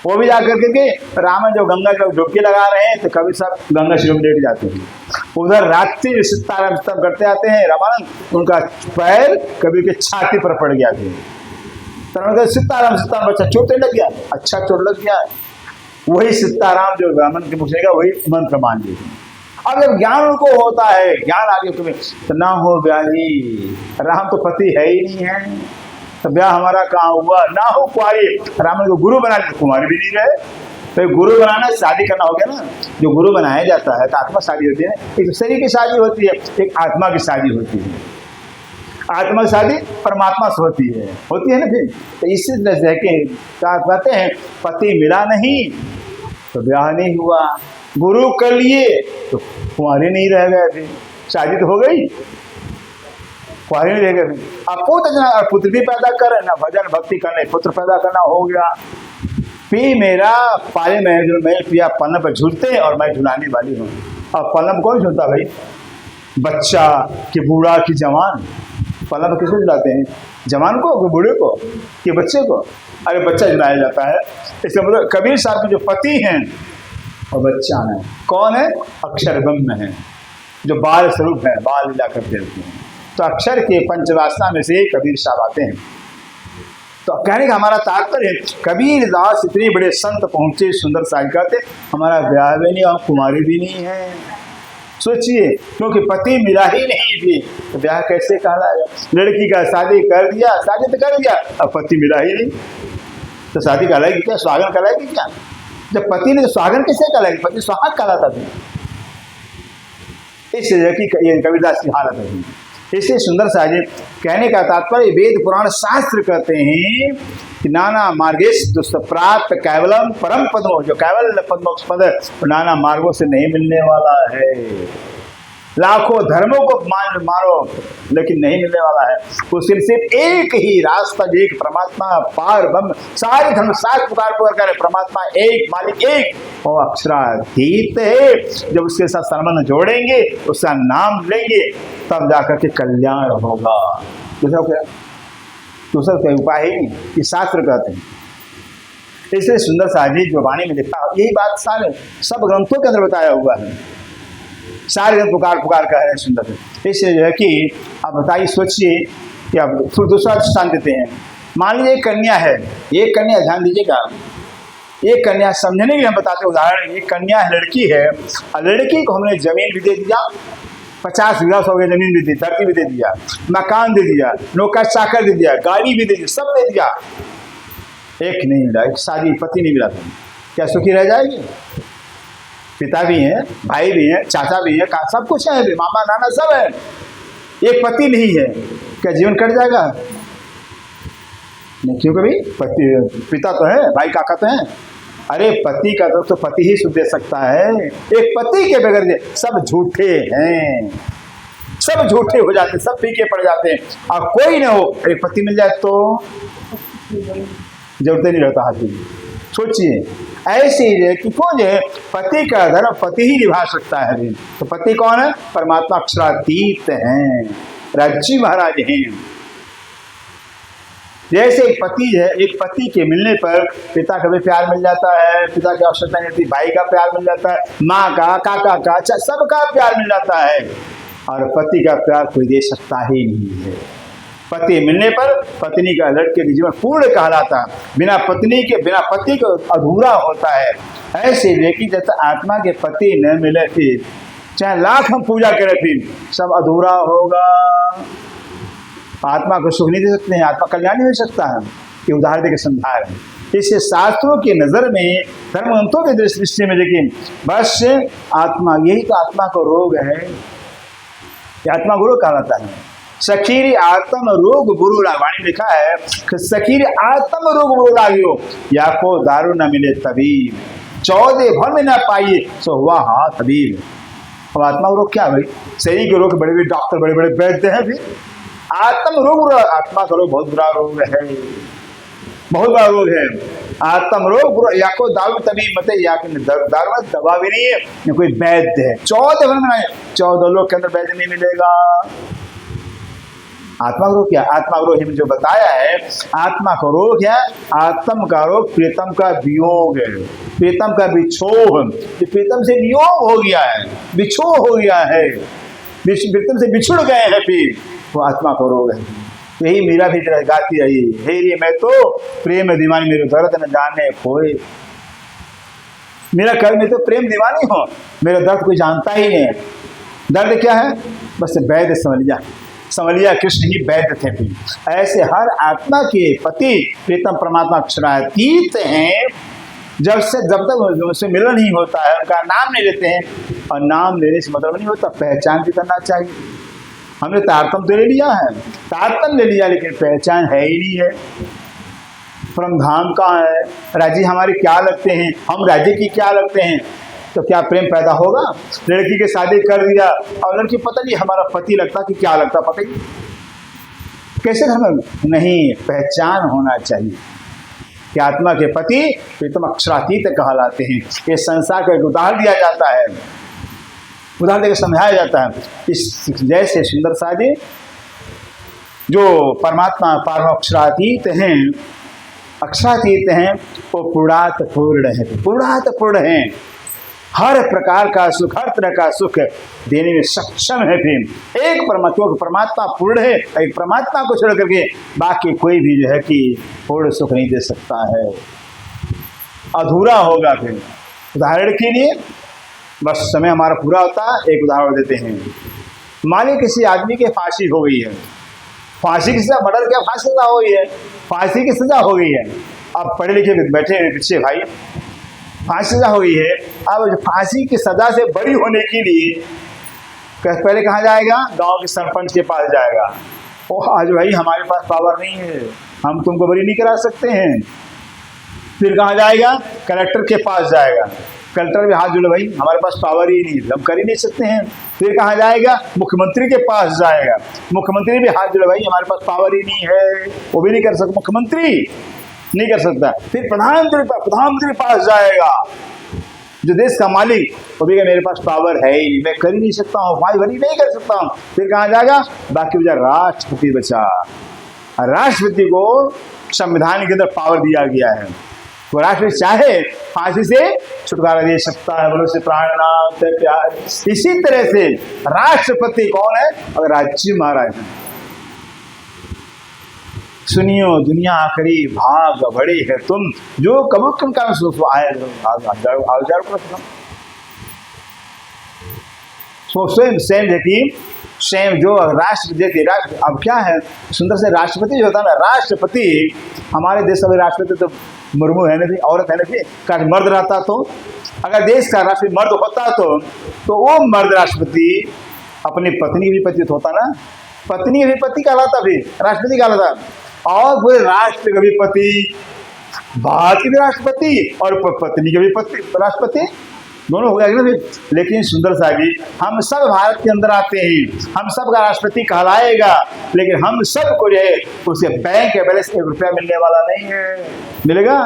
वो भी जाकर के रामन जो गंगा जब डुबकी लगा रहे हैं तो कबीर साहब गंगा शिव में लेट जाते हैं। उधर रात्रि सीताराम करते आते हैं रामानंद, उनका पैर कबीर के छाती पर पड़ गया थे। सीताराम सीताराम बच्चा चोट लग गया, अच्छा चोट लग गया। वही सीताराम जो रामन के पूछेगा वही मंत्र मान लीजिए। अब जब ज्ञान उनको होता है, ज्ञान आगे तुम्हें तो ना हो ब्याही, राम तो पति है ही नहीं है, तो ब्याह हमारा कहाँ हुआ। ना हो कुंवारी, रामन को गुरु बना लिया, कुंवारी भी नहीं रहे। तो गुरु बनाना शादी करना हो गया ना। जो गुरु बनाया जाता है तो आत्मा शादी होती है, एक शरीर की शादी होती है, एक आत्मा की शादी होती है। आत्मा की शादी परमात्मा से होती है ना। फिर तो इसी तरह से कहते हैं पति मिला नहीं तो ब्याह नहीं हुआ, गुरु कर लिए तो कुंवारे नहीं रह गए, फिर शादी तो हो गई, कुंवारे नहीं रह गए। अब पुत्र भी पैदा कर, ना भजन भक्ति करने पुत्र पैदा करना हो गया। पी मेरा पाले में जो मैं पिया पन्नम पर झूलते और मैं झुलाने वाली हूँ। अब पन्नम कौन झूलता भाई? बच्चा कि बूढ़ा कि जवान? पन्नम किसको झुलाते हैं? जवान को कि बूढ़े को कि बच्चे को? अरे बच्चा झुलाया जाता है। इसका मतलब कबीर साहब के जो पति हैं और बच्चा है, कौन है? अक्षर ब्रह्म है, जो बाल स्वरूप है, बाल लीला करते रहते हैं। तो अक्षर के पंचवासना में से कबीर साहब आते हैं। तो कहने का हमारा तात्पर्य, कबीर दास इतने बड़े संत पहुंचे, सुंदर साहिका थे, हमारा ब्याह भी नहीं और कुमारी भी नहीं है। सोचिए, क्योंकि पति मिला ही नहीं थी तो ब्याह कैसे कहलाएगा? लड़की का शादी कर दिया, शादी तो कर दिया, अब पति मिला ही नहीं तो शादी कहलाएगी क्या? सुहागन कहलाएगी क्या? जब पति ने तो सुहागन कैसे कहलाएगी? पति सुहाग कहलाता था। इस कबीरदास की हालत है। इससे सुंदर साहिब कहने का तात्पर्य, वेद पुराण शास्त्र कहते हैं कि नाना मार्गेश दुष्प्राप्त कैवलम परम पद्मो, जो कैवल पद नाना मार्गों से नहीं मिलने वाला है। लाखों धर्मों को मारो लेकिन नहीं मिलने वाला है। उसके लिए सिर्फ एक ही रास्ता, एक परमात्मा पार ब्रह्म, सारे धर्म शास्त्र पुकार कर परमात्मा एक, मालिक एक, वो अक्षरातीत है। जब उसके साथ संबंध जोड़ेंगे, उसका नाम लेंगे, तब जाकर के कल्याण होगा। दूसरा कोई उपाय ही नहीं, ये शास्त्र कहते हैं। इसलिए सुंदर साहिब जी जो वाणी में लिखा, यही बात सारे सब ग्रंथों के अंदर बताया हुआ है। सारे ग्रंथ पुकार पुकार कह रहे हैं सुंदर से। इसलिए जो है कि अब बताइए, सोचिए कि अब फिर दूसरा स्थान देते हैं। मान लीजिए एक कन्या है, एक कन्या, ध्यान दीजिएगा, एक कन्या समझने के लिए हम बताते हैं उदाहरण। एक कन्या है, लड़की है, और लड़की को हमने जमीन भी दे दिया, 50 बीघा 100 बीघा जमीन भी दी, धरती भी दे दिया, मकान दे दिया, नौकर चाकर दे दिया, गाड़ी भी दे दी, सब दे दिया, एक नहीं मिला, एक शादी पति नहीं मिला, क्या सुखी रह जाएगी? पिता भी हैं, भाई भी हैं, चाचा भी है, सब कुछ है, मामा नाना सब है, एक पति नहीं है, क्या जीवन कट जाएगा? नहीं, क्यों? कभी पति पिता तो है, भाई काका तो है। अरे पति का तो पति ही सुख दे सकता है। एक पति के बगैर सब झूठे हैं, सब झूठे हो जाते, सब फीके पड़ जाते हैं। और कोई ना हो, एक पति मिल जाए तो जरूरत नहीं रहता हाथी। सोचिए, ऐसे ही कि कौन है पति का धर्म पति ही निभा सकता है। तो पति कौन है? परमात्मा अक्षरातीत हैं, राज्य महाराज हैं। जैसे एक पति है, एक पति के मिलने पर पिता का भी प्यार मिल जाता है, पिता की आवश्यकता नहीं होती, भाई का प्यार मिल जाता है, माँ का, काका का, सबका प्यार मिल जाता है। और पति का प्यार कोई दे सकता ही नहीं है। पति मिलने पर पत्नी का लड़के का जीवन पूर्ण कहलाता है। बिना पत्नी के, बिना पति को अधूरा होता है। ऐसे लेकिन जब तक आत्मा के पति न मिले, फिर चाहे लाख हम पूजा करें, फिर सब अधूरा होगा। आत्मा को सुख नहीं दे सकते हैं, आत्मा कल्याण नहीं हो सकता है। ये उदाहरण देकर समझा रहे हैं। इससे शास्त्रों की नज़र में, धर्मग्रंथों के दृष्टि में, लेकिन बस आत्मा, यही तो आत्मा को रोग है। ये आत्मा गुरु कहलाता है। सखीरी आत्म रोग गुरु वाणी लिखा है कि सखीरी आत्म रोग गुरु लागियो, या को दारू न मिले तबीब, 14 भर में न पाइए सो हुआ हाँ तबीब। अब आत्मा रोग क्या भाई? शरीर के रोग बड़े बड़े डॉक्टर बड़े बड़े वैद्य हैं, फिर आत्म रोग, आत्मा का रोग बहुत बुरा रोग है, बहुत बड़ा रोग है आत्म रोग। या कोई दारू तबीब मत, या दारू में दवा भी नहीं है, या कोई वैद्य है। 14 भर में 14 लोग के अंदर वैद्य नहीं मिलेगा। आत्मा का रोग क्या? आत्मा का रोग जो बताया है, आत्मा का रोग क्या? आत्म का रोग प्रीतम का वियोग है, प्रीतम का बिछोह, प्रीतम से वियोग हो गया है, बिछोह हो गया है, प्रीतम से बिछुड़ गए हैं, फिर वो आत्मा का रोग है। यही मीरा भी गाती रही, हे रे मैं तो प्रेम दीवानी, मेरे दर्द न जाने कोई। मेरा कल में तो प्रेम दीवानी हो, मेरा दर्द कोई जानता ही नहीं। दर्द क्या है? बस वैद्य समझ लिया कृष्ण ही वैद्य थे। भी ऐसे हर आत्मा के पति प्रीतम परमात्मा अक्षरातीत हैं। जब तक उनसे मिलन नहीं होता है, उनका नाम नहीं लेते हैं, और नाम लेने से मतलब नहीं होता, पहचान भी करना चाहिए। हमने तारतम तो ले लिया है, तारतम ले लिया, लेकिन पहचान है ही नहीं है। परम धाम कहाँ है? राज्य हमारे क्या लगते हैं, हम राज्य की क्या लगते हैं, तो क्या प्रेम पैदा होगा? लड़की के शादी कर दिया और लड़की पता नहीं हमारा पति लगता कि क्या लगता, पता ही कैसे धर्म नहीं। पहचान होना चाहिए कि आत्मा के पति प्रीतम अक्षरातीत कहलाते हैं। ये संसार का एक उदाहरण दिया जाता है, उदाहरण देकर समझाया जाता है। इस जैसे सुंदर शादी जो परमात्मा परम अक्षरातीत हैं, अक्षरातीत हैं, वो पूर्णात पूर्ण है, पूर्णात पूर्ण है। हर प्रकार का सुख, हर तरह का सुख देने में सक्षम है। फिर एक परमात्मा पूर्ण है, एक परमात्मा को छोड़ करके बाकी कोई भी जो है कि पूर्ण सुख नहीं दे सकता है, अधूरा होगा। फिर उदाहरण के लिए बस समय हमारा पूरा होता है, एक उदाहरण देते हैं। मानिए किसी आदमी की फांसी हो गई है, फांसी की सजा, मर्डर क्या फांसी सजा हो गई है, फांसी की सजा हो गई है। अब पढ़े लिखे बैठे हैं पीछे भाई, फांसी सजा हो गई है। अब फांसी की सजा से बरी होने के लिए पहले कहाँ जाएगा? गांव के सरपंच के पास जाएगा। ओह आज भाई हमारे पास पावर नहीं है, हम तुमको बरी नहीं करा सकते हैं। फिर कहाँ जाएगा? कलेक्टर के पास जाएगा। कलेक्टर भी हाथ जोड़े, भाई हमारे पास पावर ही नहीं है, हम कर ही नहीं सकते हैं। फिर कहाँ जाएगा? मुख्यमंत्री के पास जाएगा। मुख्यमंत्री भी हाथ जोड़े, भाई हमारे पास पावर ही नहीं है, वो भी नहीं कर सकता, मुख्यमंत्री नहीं कर सकता। फिर प्रधानमंत्री के पास जाएगा, जो देश का मालिक, वो भी मेरे पास पावर है ही नहीं, मैं कर ही नहीं सकता हूँ, भाई बरी नहीं कर सकता हूँ। फिर कहाँ जाएगा? बाकी बचा राष्ट्रपति बचा। राष्ट्रपति को संविधान के अंदर पावर दिया गया है, वो राष्ट्रपति चाहे फांसी से छुटकारा दे सकता है, बोलो से प्राणनाथ प्यार। इसी तरह से राष्ट्रपति कौन है? अगर राज्य महाराज है। सुनियो दुनिया आखिरी भाग बड़ी है तुम, जो कबूल तुम का आए स्वयं देखिए, स्वयं जो राष्ट्रपति राष्ट्र। अब क्या है सुंदर से राष्ट्रपति जो होता है ना, राष्ट्रपति हमारे देश का राष्ट्रपति तो मुर्मू है नहीं, औरत है नहीं, का मर्द रहता तो, अगर देश का राष्ट्रपति मर्द होता तो वो मर्द राष्ट्रपति अपनी पत्नी भी पति होता ना, पत्नी भी पति कहलाता, भी राष्ट्रपति कहलाता। और पूरे राष्ट्र का भी पति, भारत के भी राष्ट्रपति और पत्नी के भी पति राष्ट्रपति, दोनों हो गया ना फिर। लेकिन सुंदर सागी हम सब भारत के अंदर आते हैं, हम सब का राष्ट्रपति कहलाएगा, लेकिन हम सब को जो है उसे बैंक या बैलेंस 1 रुपया मिलने वाला नहीं है। मिलेगा?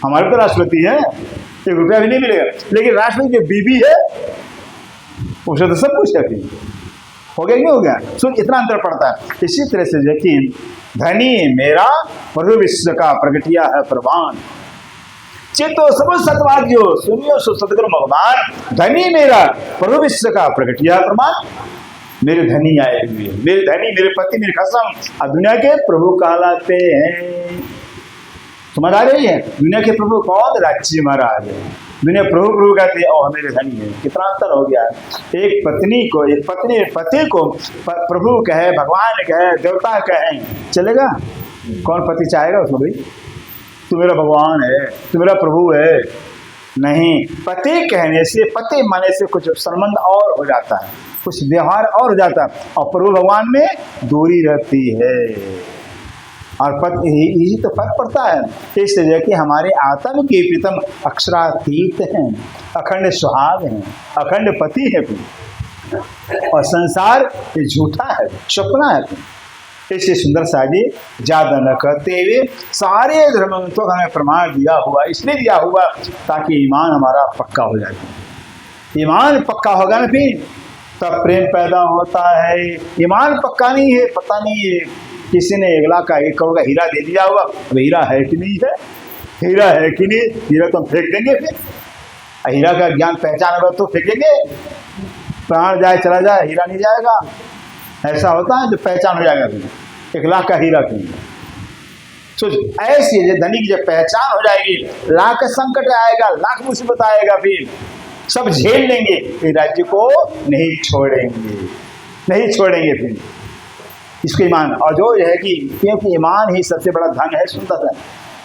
हमारे तो राष्ट्रपति है, 1 रुपया भी नहीं मिलेगा, लेकिन राष्ट्रपति जो बीबी है उसे तो सब कुछ है। हो गया नहीं हो गया? सुन, इतना अंतर पड़ता है। इसी तरह से यकीन धनी मेरा प्रभु विश्व का प्रगटिया है प्रवान, चेतो सब सतवादियो सुनियो सो सतगुरु भगवान। धनी मेरा प्रभु विश्व का प्रगटिया प्रमाण, मेरे धनी आए हुए, मेरे धनी मेरे पति मेरे कसम अब दुनिया के प्रभु कहलाते हैं। समझ आ रही है? दुनिया के प्रभु कौन? राज्य महाराज है। दुनिया प्रभु प्रभु कहते हैं और मेरे धनी है। कितना अंतर हो गया है। एक पत्नी को, एक पत्नी पति को प्रभु कहे, भगवान कहे, देवता कहे, चलेगा? कौन पति चाहेगा उसको? भाई तू मेरा भगवान है, तू मेरा प्रभु है। नहीं, पति कहने से, पति माने से कुछ संबंध और हो जाता है। कुछ व्यवहार और हो जाता है और प्रभु भगवान में दूरी रहती है। और यही तो फर्क पड़ता है। इसलिए कि हमारे आत्म के प्रीतम अक्षरातीत हैं, अखंड सुहाग हैं, अखंड पति है और संसार ये झूठा है, सपना है। इससे सुंदर साहब जी ज्यादा न करते हुए सारे धर्मग्रंथों का हमें प्रमाण दिया हुआ, इसलिए दिया हुआ ताकि ईमान हमारा पक्का हो जाए। ईमान पक्का होगा ना फिर तब प्रेम पैदा होता है। ईमान पक्का नहीं है, पता नहीं है किसी ने 1 लाख का 1 करोड़ का हीरा दे दिया होगा, अब हीरा है कि नहीं है, हीरा है कि नहीं, हीरा तो हम फेंक देंगे। फिर हीरा का ज्ञान पहचान होगा तो फेंकेंगे, प्राण जाए चला जाए हीरा नहीं जाएगा। ऐसा होता है जो पहचान हो जाएगा फिर 1 लाख का हीरा क्यों। सोच ऐसी धनी की जब पहचान हो जाएगी, लाख संकट आएगा, लाख मुसीबत आएगा, फिर सब झेल लेंगे, फिर राज्य को नहीं छोड़ेंगे, नहीं छोड़ेंगे फिर इसको ईमान। और जो है कि क्योंकि ईमान ही सबसे बड़ा धन है, सुनता था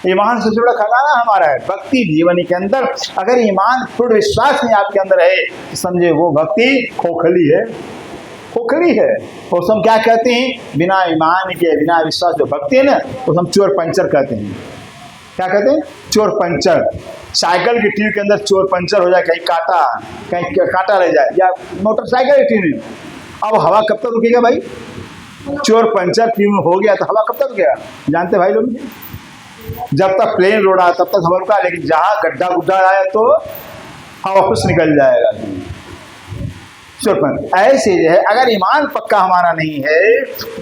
ईमान सबसे बड़ा खजाना हमारा है। भक्ति जीवन के अंदर अगर ईमान पूर्ण विश्वास नहीं आपके अंदर है तो समझे वो भक्ति खोखली है, खोखली है। और हम क्या कहते हैं, बिना ईमान के बिना विश्वास जो भक्ति है ना तो हम चोर पंचर कहते हैं। क्या कहते हैं, चोर पंचर। साइकिल की ट्यूब के अंदर चोर पंचर हो जाए, कहीं कांटा रह जाए, या मोटरसाइकिल की ट्यूब में, अब हवा कब तक रुकेगा भाई। चोर पंचर ट्यूब में हो गया तो हवा कब तक रुकेगा, जानते भाई लोग। जब तक प्लेन रोड आया तब तक हवा रुका, लेकिन जहां गड्ढा गुड्ढा आया तो हवा वापस निकल जाएगा। ऐसे जो है अगर ईमान पक्का हमारा नहीं है,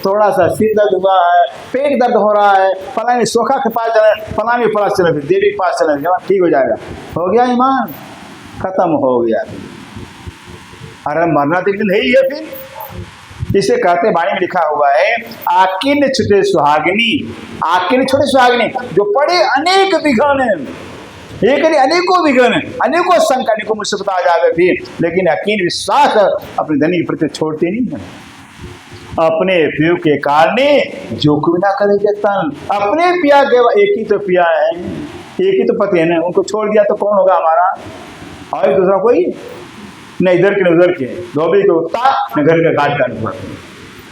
थोड़ा सा सिर दर्द हुआ है, पेट दर्द हो रहा है, फलाने सोखा के पास चले, फलाने के पास चले, देवी के पास चले, ठीक हो जाएगा, हो गया ईमान, खत्म हो गया। अरे मरना तो दिन है ही है फिर। इसे कहते वाणी में लिखा हुआ है, आकिन छुटे सुहागिनी, आकिन छोटे सुहागिनी जो पड़े अनेक विघन, एक नहीं अनेकों विघन, अनेकों संकट, अनेकों मुसीबत आ जावे फिर, लेकिन यकीन विश्वास अपने धनी के प्रति छोड़ते नहीं है। अपने प्रिय के कारण जो कोई ना करे जतन, अपने पिया के एक ही तो पिया है, एक ही तो पति है ना, उनको छोड़ दिया तो कौन होगा हमारा, और दूसरा कोई न इधर के न उधर के, धोबी के उत्ता न घर का घाट का,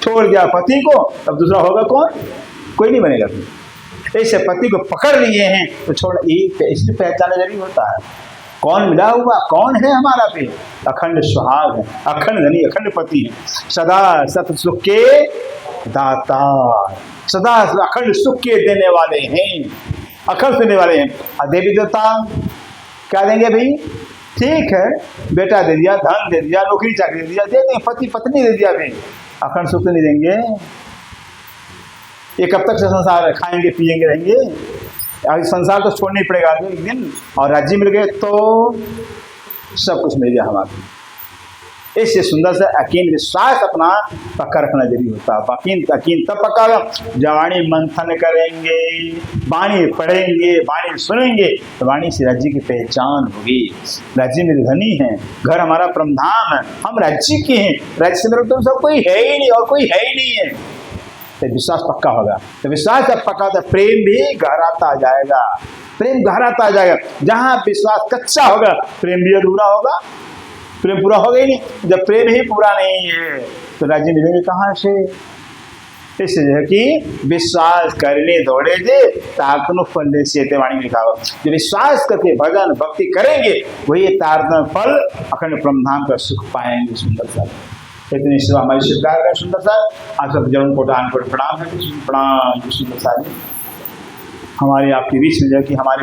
छोड़ दिया पति को, अब दूसरा होगा कौन, कोई नहीं बनेगा फिर। ऐसे पति को पकड़ लिए हैं तो छोड़, इससे पहचाना जरूरी होता है कौन मिला हुआ, कौन है हमारा पे, अखंड सुहाग है, अखंड धनी, अखंड पति है, सदा सत सुख के दाता, सदा अखंड सुख के देने वाले हैं, अखंड देने वाले हैं। और देवी देवता क्या देंगे भाई, ठीक है बेटा दे दिया, धन दे दिया, नौकरी चाकरी दे दिया, दे देंगे, पति पत्नी दे दिया, भाई अखंड सुख तो नहीं देंगे। ये कब तक संसार खाएंगे पिएंगे रहेंगे, अभी संसार तो छोड़ना ही पड़ेगा एक दिन, और राज्य मिल गए तो सब कुछ मिल गया हमारे। इससे सुंदर से यकीन विश्वास अपना पक्का रखना जरूरी होता है। यकीन तब पक्का होगा जब वाणी मंथन करेंगे, वाणी पढ़ेंगे, वाणी सुनेंगे, तो वाणी से राज्य की पहचान होगी। राज्य में धनी है, घर हमारा परमधाम है, हम राज्य के हैं, राज्य से मेरे तो सब कोई है ही नहीं और कोई है ही नहीं है, तो विश्वास पक्का होगा। तो विश्वास जब पक्का तो प्रेम भी गहराता जाएगा, प्रेम गहराता जाएगा। जहाँ विश्वास कच्चा होगा प्रेम भी अधूरा होगा, प्रेम पूरा होगा ही नहीं। जब प्रेम ही पूरा नहीं है तो राज्य मिलेंगे कहाँ से। इसलिए है कि विश्वास करने दौड़े जे तारतन फल से वाणी में लिखा हुआ, जो विश्वास करके भजन भक्ति करेंगे वही तारतन फल अखंड ब्रह्मधाम का सुख पाएंगे। सुंदर सा इतनी सेवा हमारी स्वीकार का सुंदर सा आप सब जरूर कोटान को प्रणाम है, प्रणाम सुंदर सा हमारी आपकी बीच में जो कि हमारे